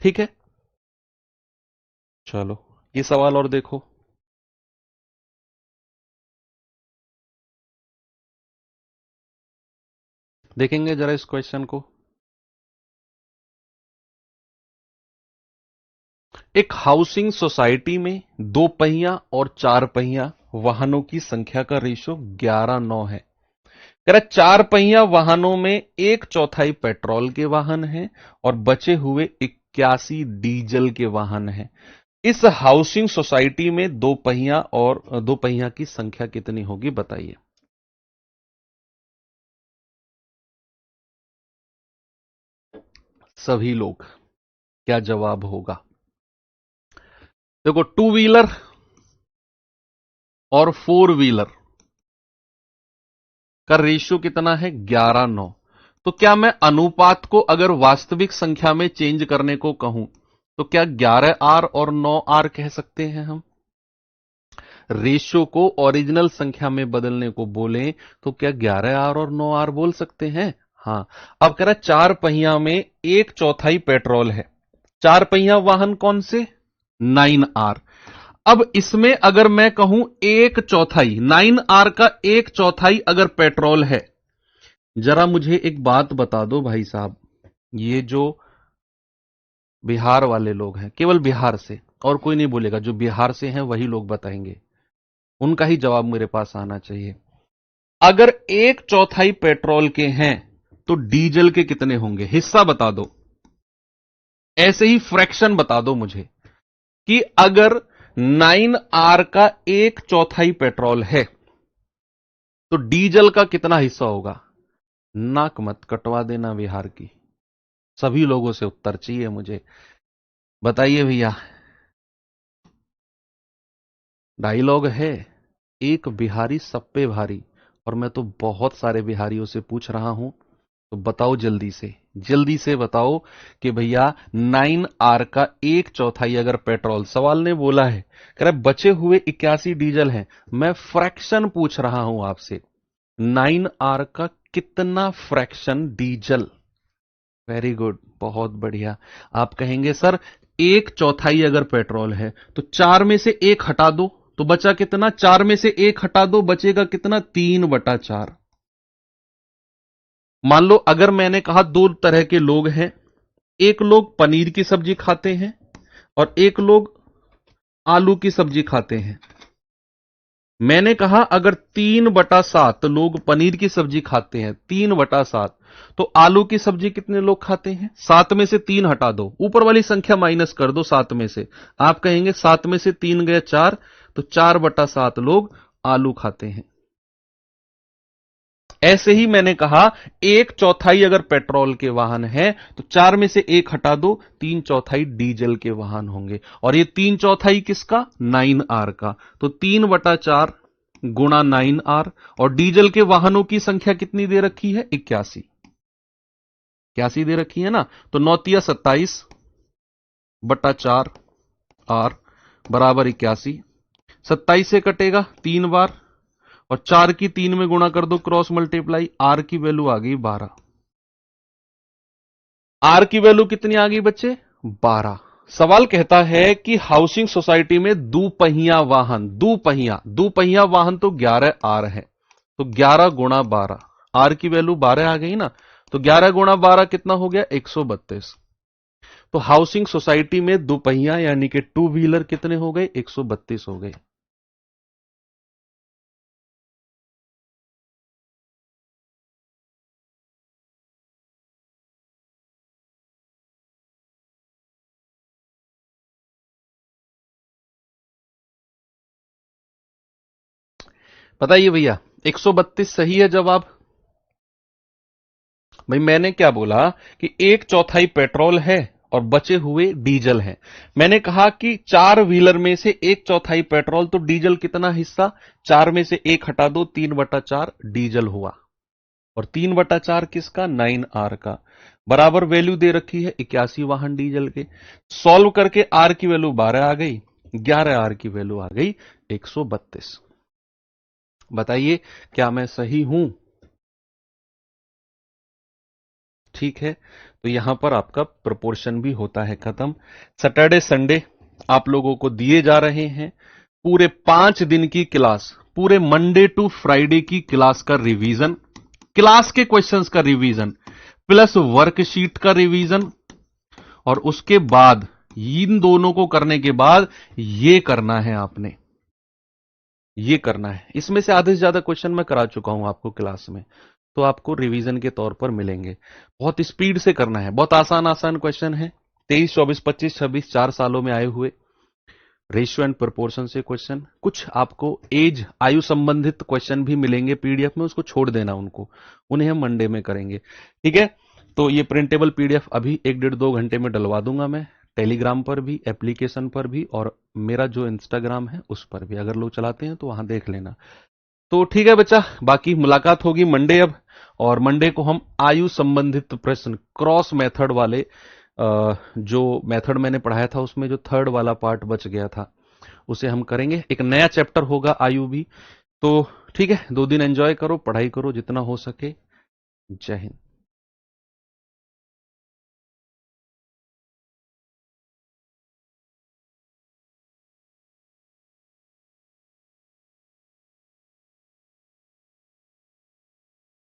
ठीक है, चलो ये सवाल और देखो। देखेंगे जरा इस क्वेश्चन को। एक हाउसिंग सोसाइटी में 2 पहिया और 4 पहिया वाहनों की संख्या का रेशियो 11:9 है। कह रहा 4 पहिया वाहनों में 1/4 पेट्रोल के वाहन हैं और बचे हुए 81 डीजल के वाहन हैं। इस हाउसिंग सोसाइटी में 2 पहिया और 2 पहिया की संख्या कितनी होगी बताइए। सभी लोग क्या जवाब होगा? देखो, 2 व्हीलर और 4 व्हीलर का रेशियो कितना है? 11:9। तो क्या मैं अनुपात को अगर वास्तविक संख्या में चेंज करने को कहूं तो क्या 11R और 9R कह सकते हैं हम? रेशियो को ओरिजिनल संख्या में बदलने को बोलें तो क्या 11R और 9R बोल सकते हैं? हां। अब कह रहा है 4 पहिया में 1/4 पेट्रोल है। 4 पहिया वाहन कौन से? 9R। अब इसमें अगर मैं कहूं 1/4, 9R का 1/4 अगर पेट्रोल है, जरा मुझे एक बात बता दो भाई साहब, ये जो बिहार वाले लोग हैं, केवल बिहार से, और कोई नहीं बोलेगा, जो बिहार से हैं वही लोग बताएंगे, उनका ही जवाब मेरे पास आना चाहिए। अगर 1/4 पेट्रोल के हैं तो डीजल के कितने होंगे? हिस्सा बता दो, ऐसे ही फ्रैक्शन बता दो मुझे कि अगर 9R का 1/4 पेट्रोल है तो डीजल का कितना हिस्सा होगा? नाक मत कटवा देना बिहार की, सभी लोगों से उत्तर चाहिए मुझे। बताइए भैया। डायलॉग है, एक बिहारी सब पे भारी, और मैं तो बहुत सारे बिहारियों से पूछ रहा हूं, तो बताओ जल्दी से बताओ कि भैया 9R का 1/4 अगर पेट्रोल, सवाल ने बोला है, कह रहा बचे हुए 81 डीजल हैं, मैं फ्रैक्शन पूछ रहा हूं आपसे, 9R का कितना फ्रैक्शन डीजल? वेरी गुड, बहुत बढ़िया। आप कहेंगे सर 1/4 अगर पेट्रोल है तो 4 में से 1 हटा दो तो बचा कितना? 4 में से 1 हटा दो, बचेगा कितना? 3/4। मान लो अगर मैंने कहा 2 तरह के लोग हैं, एक लोग पनीर की सब्जी खाते हैं और एक लोग आलू की सब्जी खाते हैं। मैंने कहा अगर 3/7 लोग पनीर की सब्जी खाते हैं, 3/7, तो आलू की सब्जी कितने लोग खाते हैं? 7 में से 3 हटा दो, ऊपर वाली संख्या माइनस कर दो 7 में से। आप कहेंगे 7 में से 3 गए 4, तो 4/7 लोग आलू खाते हैं। ऐसे ही मैंने कहा 1/4 अगर पेट्रोल के वाहन है तो 4 में से 1 हटा दो, 3/4 डीजल के वाहन होंगे। और ये 3/4 किसका? 9R का। तो 3/4 गुणा 9R, और डीजल के वाहनों की संख्या कितनी दे रखी है? 81। 81 दे रखी है ना, तो 9 27 बटा 4R बराबर 81। 27 से कटेगा 3 बार, और 4 की 3 में गुणा कर दो, क्रॉस मल्टीप्लाई, आर की वैल्यू आ गई 12। आर की वैल्यू कितनी आ गई बच्चे? 12। सवाल कहता है कि हाउसिंग सोसाइटी में दुपहिया वाहन, दुपहिया वाहन तो 11 आर है, तो 11 गुणा 12, आर की वैल्यू 12 आ गई ना, तो 11 गुणा 12 कितना हो गया? 132। तो हाउसिंग सोसाइटी में दुपहिया यानी कि टू व्हीलर कितने हो गए? 132 हो गए। बताइए भैया, 132 सही है जवाब? भाई मैंने क्या बोला कि 1/4 पेट्रोल है और बचे हुए डीजल है। मैंने कहा कि 4 व्हीलर में से 1/4 पेट्रोल, तो डीजल कितना हिस्सा? 4 में से 1 हटा दो, 3/4 डीजल हुआ, और 3/4 किसका? 9R का। बराबर वैल्यू दे रखी है 81 वाहन डीजल के। सॉल्व करके आर की वैल्यू 12 आ गई, 11R की वैल्यू आ गई 132। बताइए क्या मैं सही हूं? ठीक है, तो यहां पर आपका प्रोपोर्शन भी होता है खत्म। सैटरडे संडे आप लोगों को दिए जा रहे हैं पूरे 5 दिन की क्लास, पूरे मंडे टू फ्राइडे की क्लास का रिवीजन, क्लास के क्वेश्चंस का रिवीजन प्लस वर्कशीट का रिवीजन, और उसके बाद इन दोनों को करने के बाद ये करना है आपने, ये करना है। इसमें से आधे से ज्यादा क्वेश्चन मैं करा चुका हूं आपको क्लास में, तो आपको रिवीजन के तौर पर मिलेंगे। बहुत स्पीड से करना है, बहुत आसान आसान क्वेश्चन है। 23, 24, 25, 26 4 सालों में आए हुए रेशियो एंड प्रोपोर्शन से क्वेश्चन। कुछ आपको एज आयु संबंधित क्वेश्चन भी मिलेंगे पीडीएफ में, उसको छोड़ देना उनको, उन्हें हम मंडे में करेंगे। ठीक है, तो ये प्रिंटेबल पीडीएफ अभी 1 डेढ़ 2 घंटे में डलवा दूंगा मैं, टेलीग्राम पर भी, एप्लीकेशन पर भी, और मेरा जो इंस्टाग्राम है उस पर भी, अगर लोग चलाते हैं तो वहां देख लेना। तो ठीक है बच्चा, बाकी मुलाकात होगी मंडे अब, और मंडे को हम आयु संबंधित प्रश्न क्रॉस मेथड वाले, जो मेथड मैंने पढ़ाया था उसमें जो थर्ड वाला पार्ट बच गया था उसे हम करेंगे। एक नया चैप्टर होगा आयु भी। तो ठीक है, 2 दिन एंजॉय करो, पढ़ाई करो जितना हो सके। जय हिंद।